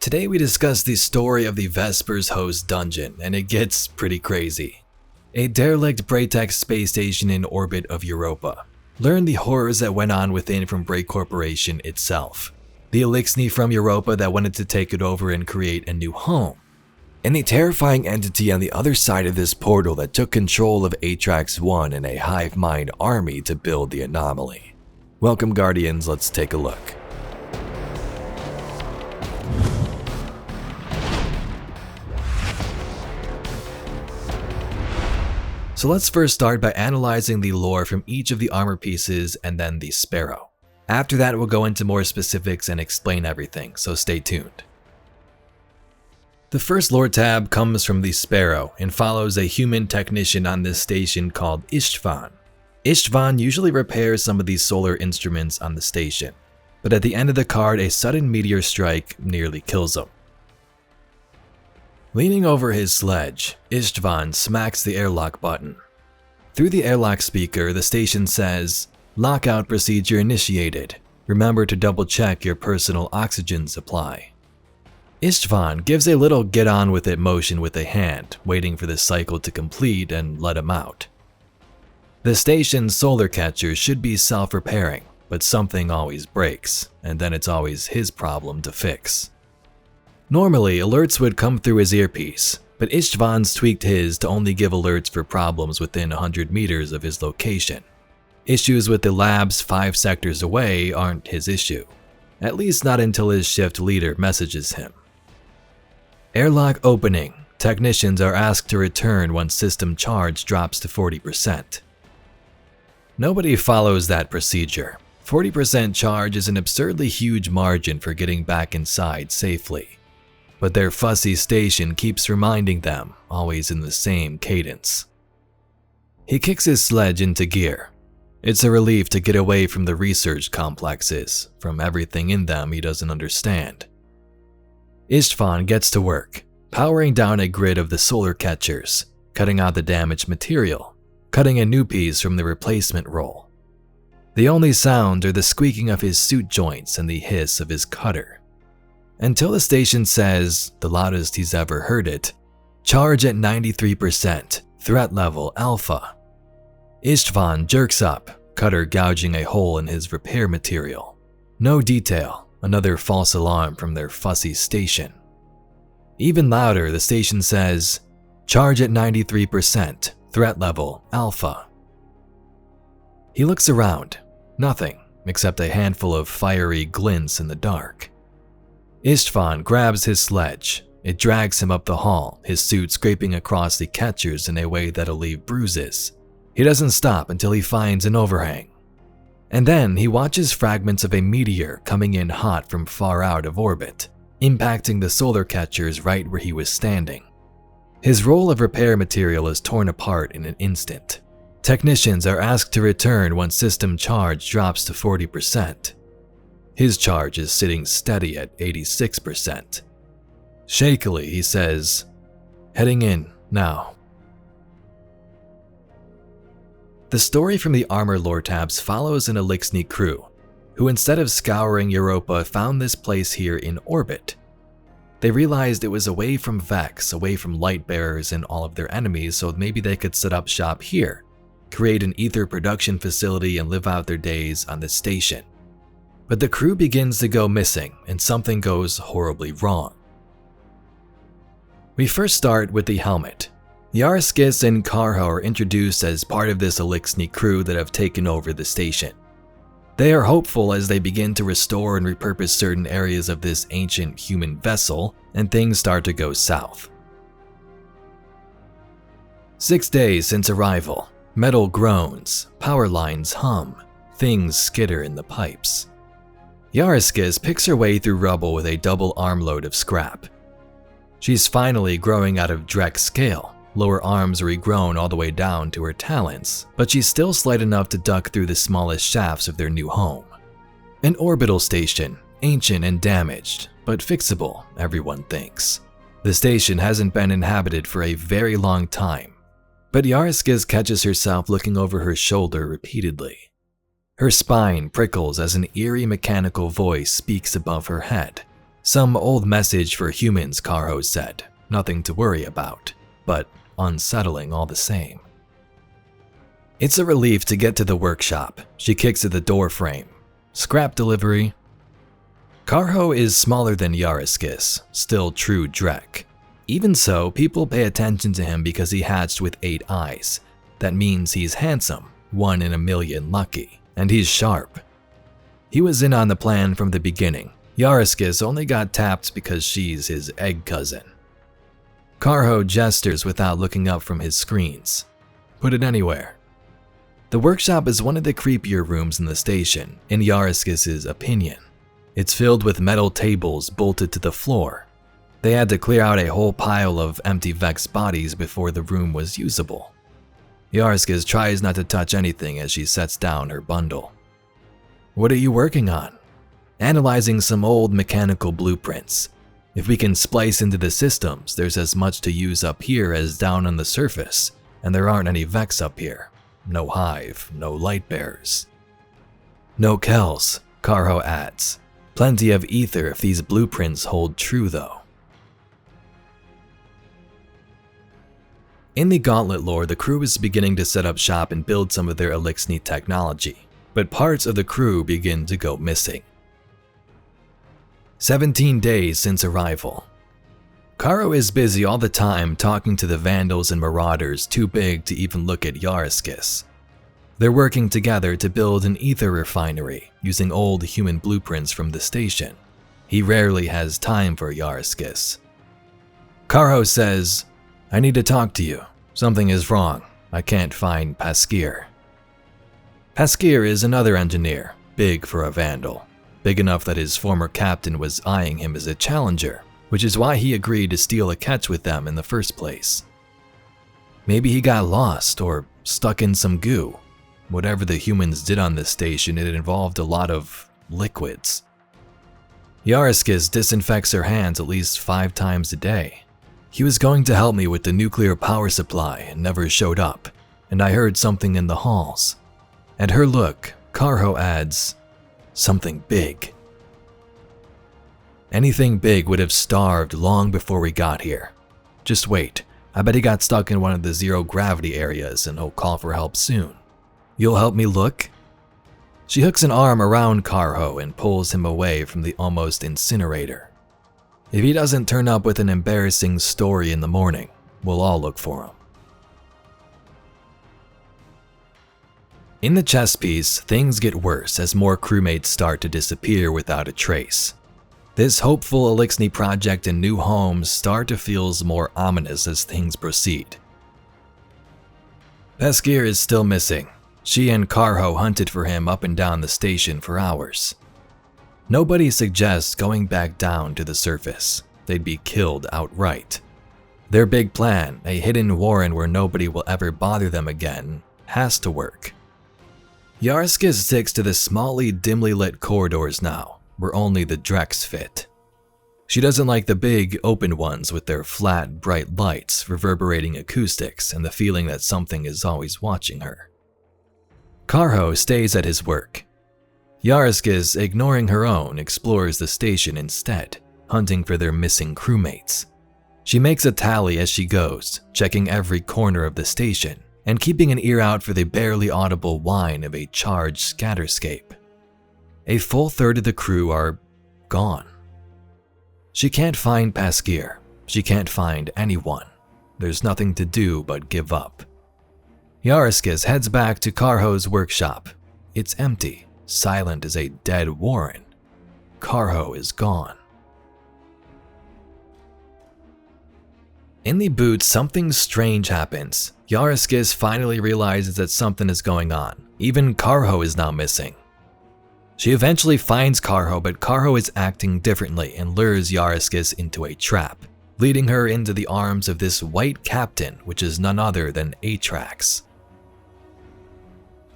Today we discuss the story of the Vespers host dungeon, and it gets pretty crazy. A derelict Braytech space station in orbit of Europa. Learn the horrors that went on within from Bray Corporation itself. The Eliksni from Europa that wanted to take it over and create a new home. And the terrifying entity on the other side of this portal that took control of Atrax 1 and a hive mind army to build the anomaly. Welcome Guardians, let's take a look. So let's first start by analyzing the lore from each of the armor pieces and then the sparrow. After that we'll go into more specifics and explain everything, so stay tuned. The first lore tab comes from the sparrow and follows a human technician on this station called Istvan. Istvan usually repairs some of these solar instruments on the station, but at the end of the card a sudden meteor strike nearly kills him. Leaning over his sledge, Istvan smacks the airlock button. Through the airlock speaker, the station says, "Lockout procedure initiated. Remember to double check your personal oxygen supply." Istvan gives a little get on with it motion with a hand, waiting for the cycle to complete and let him out. The station's solar catcher should be self-repairing, but something always breaks, and then it's always his problem to fix. Normally, alerts would come through his earpiece, but Istvan's tweaked his to only give alerts for problems within 100 meters of his location. Issues with the labs 5 sectors away aren't his issue, at least not until his shift leader messages him. Airlock opening. Technicians are asked to return once system charge drops to 40%. Nobody follows that procedure. 40% charge is an absurdly huge margin for getting back inside safely. But their fussy station keeps reminding them, always in the same cadence. He kicks his sledge into gear. It's a relief to get away from the research complexes, from everything in them he doesn't understand. Istvan gets to work, powering down a grid of the solar catchers, cutting out the damaged material, cutting a new piece from the replacement roll. The only sound are the squeaking of his suit joints and the hiss of his cutter. Until the station says, the loudest he's ever heard it, charge at 93%, threat level alpha. Istvan jerks up, cutter gouging a hole in his repair material. No detail, another false alarm from their fussy station. Even louder, the station says, charge at 93%, threat level alpha. He looks around, nothing except a handful of fiery glints in the dark. Istvan grabs his sledge. It drags him up the hall, his suit scraping across the catchers in a way that'll leave bruises. He doesn't stop until he finds an overhang. And then he watches fragments of a meteor coming in hot from far out of orbit, impacting the solar catchers right where he was standing. His roll of repair material is torn apart in an instant. Technicians are asked to return once system charge drops to 40%. His charge is sitting steady at 86%. Shakily, he says, "Heading in, now." The story from the armor lore tabs follows an Eliksni crew, who instead of scouring Europa found this place here in orbit. They realized it was away from Vex, away from light bearers and all of their enemies, so maybe they could set up shop here, create an ether production facility and live out their days on this station. But the crew begins to go missing and something goes horribly wrong. We first start with the helmet. Yarskis and Karho are introduced as part of this Eliksni crew that have taken over the station. They are hopeful as they begin to restore and repurpose certain areas of this ancient human vessel, and things start to go south. 6 days since arrival. Metal groans, power lines hum, things skitter in the pipes. Yarskis picks her way through rubble with a double armload of scrap. She's finally growing out of Drek's scale. Lower arms are regrown all the way down to her talons, but she's still slight enough to duck through the smallest shafts of their new home. An orbital station, ancient and damaged, but fixable, everyone thinks. The station hasn't been inhabited for a very long time, but Yarskis catches herself looking over her shoulder repeatedly. Her spine prickles as an eerie mechanical voice speaks above her head. Some old message for humans, Karho said. Nothing to worry about, but unsettling all the same. It's a relief to get to the workshop. She kicks at the door frame. Scrap delivery. Karho is smaller than Yariskis, still true Drek. Even so, people pay attention to him because he hatched with 8 eyes. That means he's handsome, 1 in a million lucky, and he's sharp. He was in on the plan from the beginning. Yariskis only got tapped because she's his egg cousin. Karho gestures without looking up from his screens. Put it anywhere. The workshop is one of the creepier rooms in the station, in Yariskis' opinion. It's filled with metal tables bolted to the floor. They had to clear out a whole pile of empty Vex bodies before the room was usable. Yariskis tries not to touch anything as she sets down her bundle. What are you working on? Analyzing some old mechanical blueprints. If we can splice into the systems, there's as much to use up here as down on the surface, and there aren't any Vex up here. No hive, no light bearers. No Kells, Karho adds. Plenty of ether if these blueprints hold true though. In the Gauntlet lore, the crew is beginning to set up shop and build some of their Eliksni technology, but parts of the crew begin to go missing. 17 days since arrival. Karho is busy all the time talking to the vandals and marauders too big to even look at Yariskis. They're working together to build an ether refinery using old human blueprints from the station. He rarely has time for Yariskis. Karho says, I need to talk to you. Something is wrong. I can't find Paskir. Paskir is another engineer, big for a vandal. Big enough that his former captain was eyeing him as a challenger, which is why he agreed to steal a catch with them in the first place. Maybe he got lost or stuck in some goo. Whatever the humans did on this station, it involved a lot of liquids. Yariskis disinfects her hands at least 5 times a day. He was going to help me with the nuclear power supply and never showed up, and I heard something in the halls. At her look, Karho adds, something big. Anything big would have starved long before we got here. Just wait, I bet he got stuck in one of the zero-gravity areas and he'll call for help soon. You'll help me look? She hooks an arm around Karho and pulls him away from the almost incinerator. If he doesn't turn up with an embarrassing story in the morning, we'll all look for him. In the chess piece, things get worse as more crewmates start to disappear without a trace. This hopeful Eliksni project and new homes start to feel more ominous as things proceed. Paskir is still missing. She and Karho hunted for him up and down the station for hours. Nobody suggests going back down to the surface. They'd be killed outright. Their big plan, a hidden warren where nobody will ever bother them again, has to work. Yariskis sticks to the smally, dimly lit corridors now, where only the Dreks fit. She doesn't like the big, open ones with their flat, bright lights, reverberating acoustics, and the feeling that something is always watching her. Karho stays at his work. Yariskis, ignoring her own, explores the station instead, hunting for their missing crewmates. She makes a tally as she goes, checking every corner of the station, and keeping an ear out for the barely audible whine of a charged scatterscape. A full third of the crew are gone. She can't find Paskir. She can't find anyone. There's nothing to do but give up. Yariskis heads back to Karho's workshop. It's empty, silent as a dead warren. Karho is gone. In the boot, something strange happens. Yariskis finally realizes that something is going on. Even Karho is now missing. She eventually finds Karho, but Karho is acting differently and lures Yariskis into a trap, leading her into the arms of this white captain, which is none other than Atrax.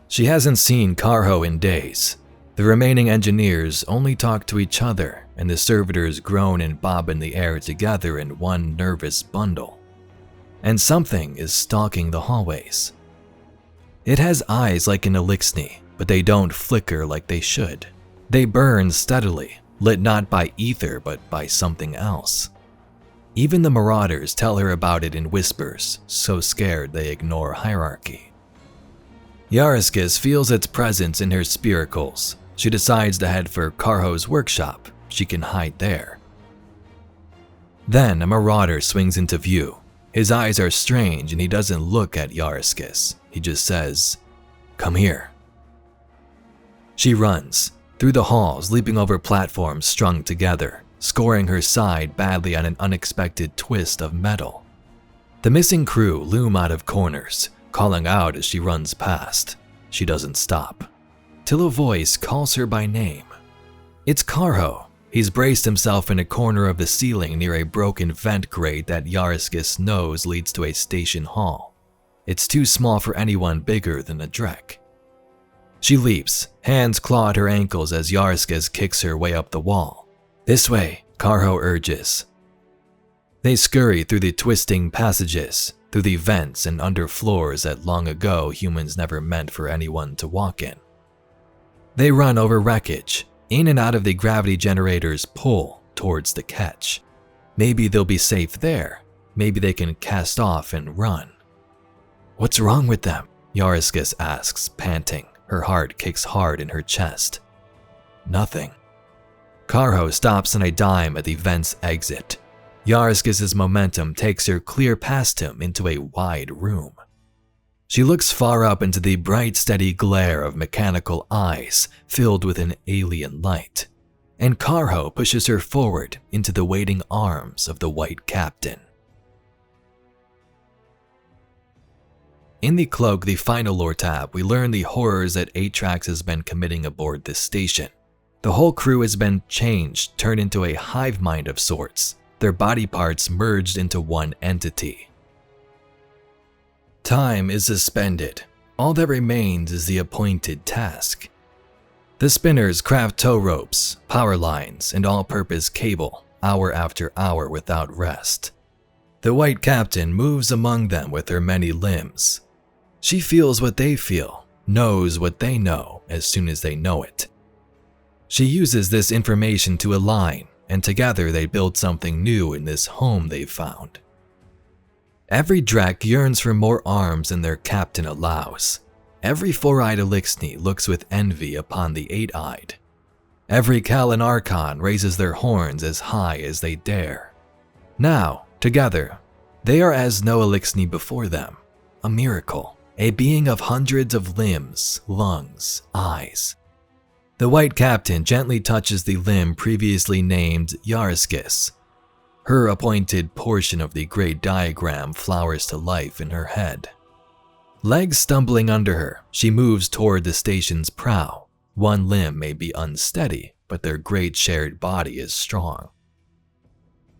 She hasn't seen Karho in days. The remaining engineers only talk to each other, and the servitors groan and bob in the air together in one nervous bundle. And something is stalking the hallways. It has eyes like an Eliksni, but they don't flicker like they should. They burn steadily, lit not by ether but by something else. Even the marauders tell her about it in whispers, so scared they ignore hierarchy. Yariskis feels its presence in her spiracles. She decides to head for Karho's workshop. She can hide there. Then a marauder swings into view. His eyes are strange and he doesn't look at Yariskis. He just says, "Come here." She runs through the halls, leaping over platforms strung together, scoring her side badly on an unexpected twist of metal. The missing crew loom out of corners, calling out as she runs past. She doesn't stop, till a voice calls her by name. It's Karho. He's braced himself in a corner of the ceiling near a broken vent grate that Yariskis knows leads to a station hall. It's too small for anyone bigger than a Drek. She leaps, hands claw at her ankles as Yariskis kicks her way up the wall. "This way," Karho urges. They scurry through the twisting passages, through the vents and under floors that long ago humans never meant for anyone to walk in. They run over wreckage, in and out of the gravity generator's pull towards the catch. Maybe they'll be safe there. Maybe they can cast off and run. "What's wrong with them?" Yariskis asks, panting. Her heart kicks hard in her chest. "Nothing." Karho stops on a dime at the vent's exit. Yariskis' momentum takes her clear past him into a wide room. She looks far up into the bright, steady glare of mechanical eyes filled with an alien light, and Karho pushes her forward into the waiting arms of the White Captain. In the Cloak, the final lore tab, we learn the horrors that Atrax has been committing aboard this station. The whole crew has been changed, turned into a hive mind of sorts, their body parts merged into one entity. Time is suspended. All that remains is the appointed task. The spinners craft tow ropes, power lines, and all-purpose cable, hour after hour without rest. The White Captain moves among them with her many limbs. She feels what they feel, knows what they know as soon as they know it. She uses this information to align, and together they build something new in this home they've found. Every Drek yearns for more arms than their captain allows. Every four-eyed Eliksni looks with envy upon the eight-eyed. Every Kalan Archon raises their horns as high as they dare. Now, together, they are as no Eliksni before them. A miracle, a being of hundreds of limbs, lungs, eyes. The White Captain gently touches the limb previously named Yariskis. Her appointed portion of the great diagram flowers to life in her head. Legs stumbling under her, she moves toward the station's prow. One limb may be unsteady, but their great shared body is strong.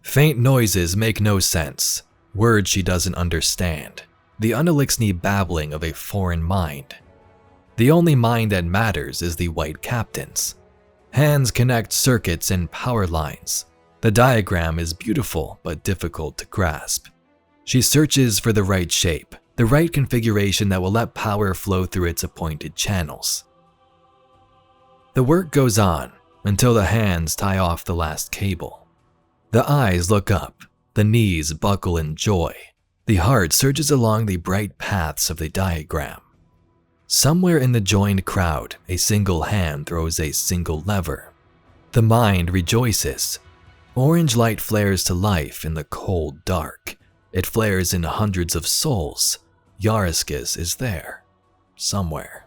Faint noises make no sense, words she doesn't understand, the un-Eliksni babbling of a foreign mind. The only mind that matters is the White Captain's. Hands connect circuits and power lines. The diagram is beautiful but difficult to grasp. She searches for the right shape, the right configuration that will let power flow through its appointed channels. The work goes on until the hands tie off the last cable. The eyes look up, the knees buckle in joy. The heart surges along the bright paths of the diagram. Somewhere in the joined crowd, a single hand throws a single lever. The mind rejoices. Orange light flares to life in the cold dark. It flares in hundreds of souls. Yariskis is there, somewhere.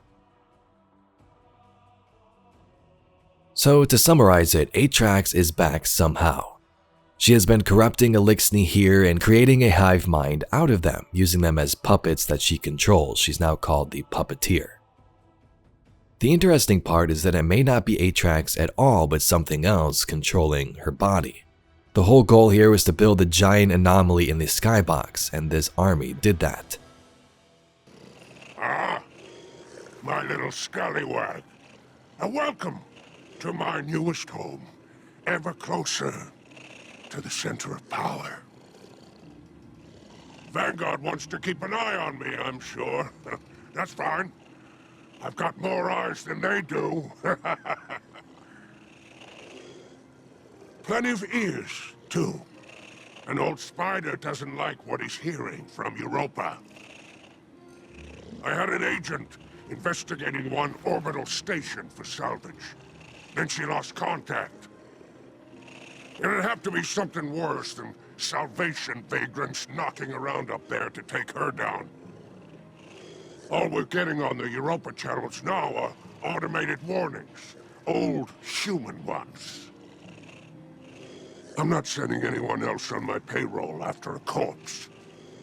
So to summarize it, Atrax is back somehow. She has been corrupting Eliksni here and creating a hive mind out of them, using them as puppets that she controls. She's now called the Puppeteer. The interesting part is that it may not be Atrax at all, but something else controlling her body. The whole goal here was to build a giant anomaly in the skybox, and this army did that. Ah, my little scallywag. Welcome to my newest home, ever closer to the center of power. Vanguard wants to keep an eye on me, I'm sure. That's fine. I've got more eyes than they do. Plenty of ears, too. An old spider doesn't like what he's hearing from Europa. I had an agent investigating one orbital station for salvage. Then she lost contact. It'd have to be something worse than Salvation vagrants knocking around up there to take her down. All we're getting on the Europa channels now are automated warnings. Old human ones. I'm not sending anyone else on my payroll after a corpse.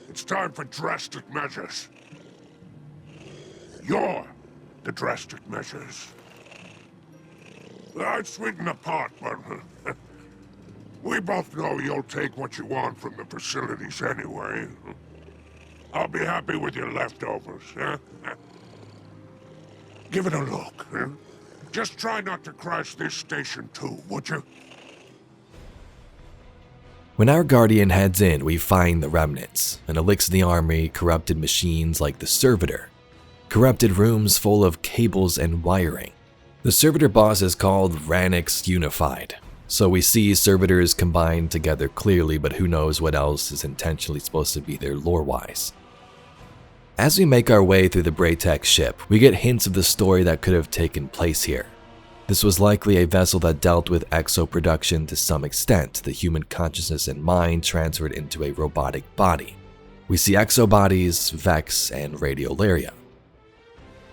It's time for drastic measures. You're the drastic measures. I'd sweeten the pot, but we both know you'll take what you want from the facilities anyway. I'll be happy with your leftovers, huh? Give it a look, huh? Just try not to crash this station too, would you? When our Guardian heads in, we find the Remnants, an Eliksni army, corrupted machines like the Servitor, corrupted rooms full of cables and wiring. The Servitor boss is called Ranix Unified, so we see Servitors combined together clearly, but who knows what else is intentionally supposed to be there lore-wise. As we make our way through the Braytech ship, we get hints of the story that could have taken place here. This was likely a vessel that dealt with exo-production to some extent, the human consciousness and mind transferred into a robotic body. We see exo-bodies, Vex, and Radiolaria.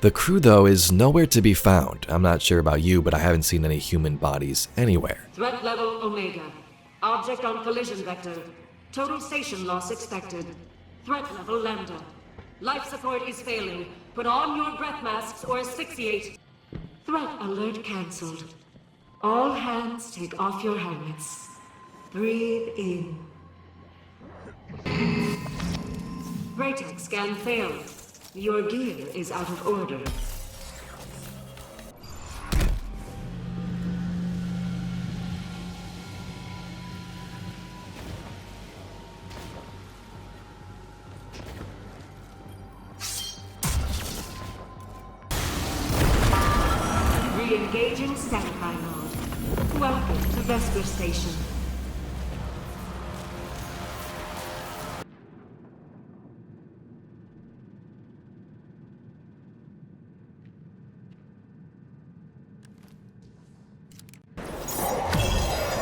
The crew, though, is nowhere to be found. I'm not sure about you, but I haven't seen any human bodies anywhere. Threat level Omega. Object on collision vector. Total station loss expected. Threat level Lambda. Life support is failing. Put on your breath masks or asphyxiate. Threat alert cancelled. All hands take off your helmets. Breathe in. Braytech scan failed. Your gear is out of order. Re-engaging standby mode. Welcome to Vespers Station.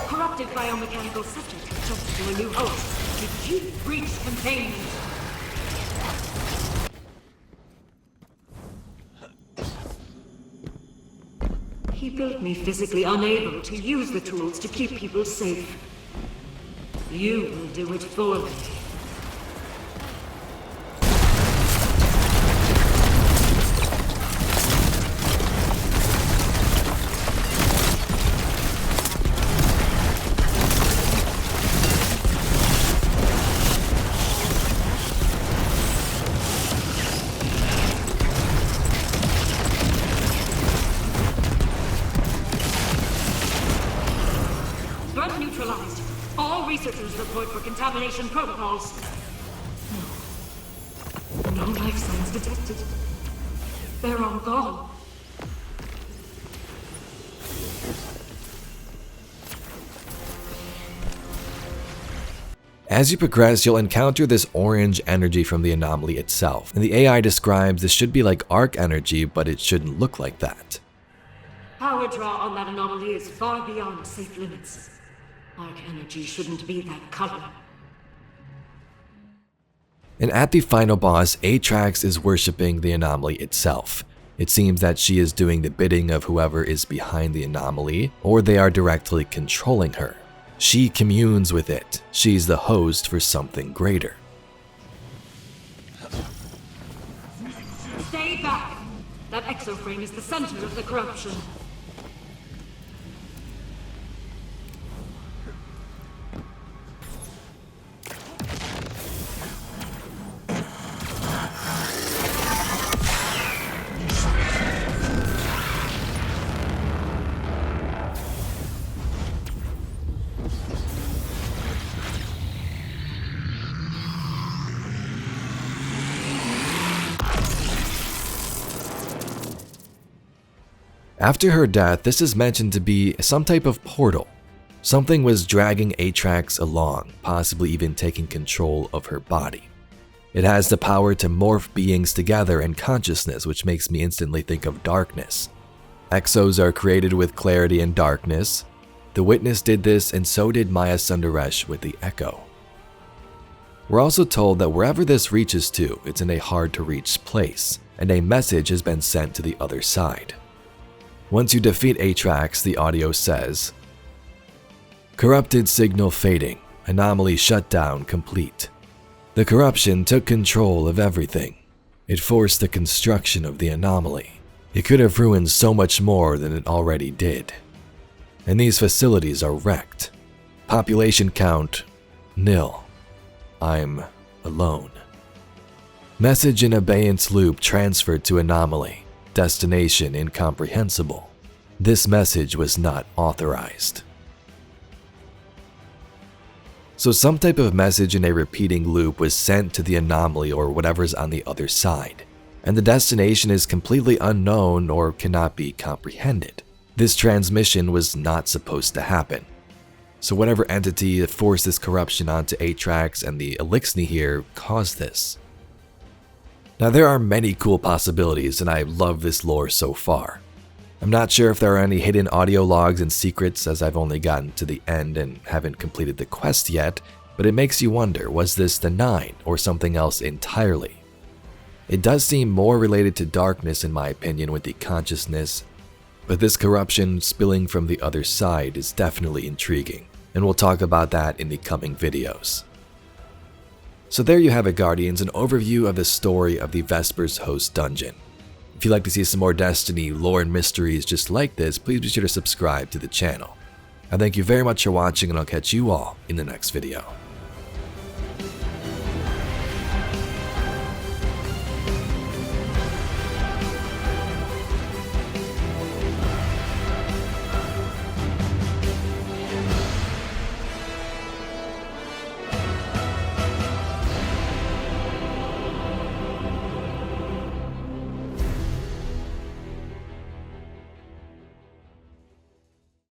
Corrupted biomechanical subject adjusted to a new host. Did you breach containment? He built me physically unable to use the tools to keep people safe. You will do it for me. Threat neutralized. All researchers report for contamination protocols. No life signs detected. They're all gone. As you progress, you'll encounter this orange energy from the anomaly itself, and the AI describes this should be like arc energy, but it shouldn't look like that. Power draw on that anomaly is far beyond safe limits. Arc energy shouldn't be that color. And at the final boss, Atrax is worshipping the anomaly itself. It seems that she is doing the bidding of whoever is behind the anomaly, or they are directly controlling her. She communes with it. She's the host for something greater. Stay back! That exoframe is the center of the corruption. After her death, this is mentioned to be some type of portal. Something was dragging Atrax along, possibly even taking control of her body. It has the power to morph beings together in consciousness, which makes me instantly think of darkness. Exos are created with clarity and darkness. The Witness did this, and so did Maya Sundaresh with the Echo. We're also told that wherever this reaches to, it's in a hard-to-reach place, and a message has been sent to the other side. Once you defeat Atrax, the audio says, "Corrupted signal fading, anomaly shut down complete. The corruption took control of everything. It forced the construction of the anomaly. It could have ruined so much more than it already did. And these facilities are wrecked. Population count, 0. I'm alone." Message in abeyance loop transferred to anomaly. Destination incomprehensible. This message was not authorized. So some type of message in a repeating loop was sent to the anomaly or whatever's on the other side, and the destination is completely unknown or cannot be comprehended. This transmission was not supposed to happen. So whatever entity that forced this corruption onto Atrax and the Eliksni here caused this. Now there are many cool possibilities, and I love this lore so far. I'm not sure if there are any hidden audio logs and secrets, as I've only gotten to the end and haven't completed the quest yet, but it makes you wonder, was this the Nine or something else entirely? It does seem more related to darkness in my opinion with the consciousness, but this corruption spilling from the other side is definitely intriguing, and we'll talk about that in the coming videos. So there you have it, Guardians, an overview of the story of the Vespers host dungeon. If you'd like to see some more Destiny lore and mysteries just like this, please be sure to subscribe to the channel. I thank you very much for watching, and I'll catch you all in the next video.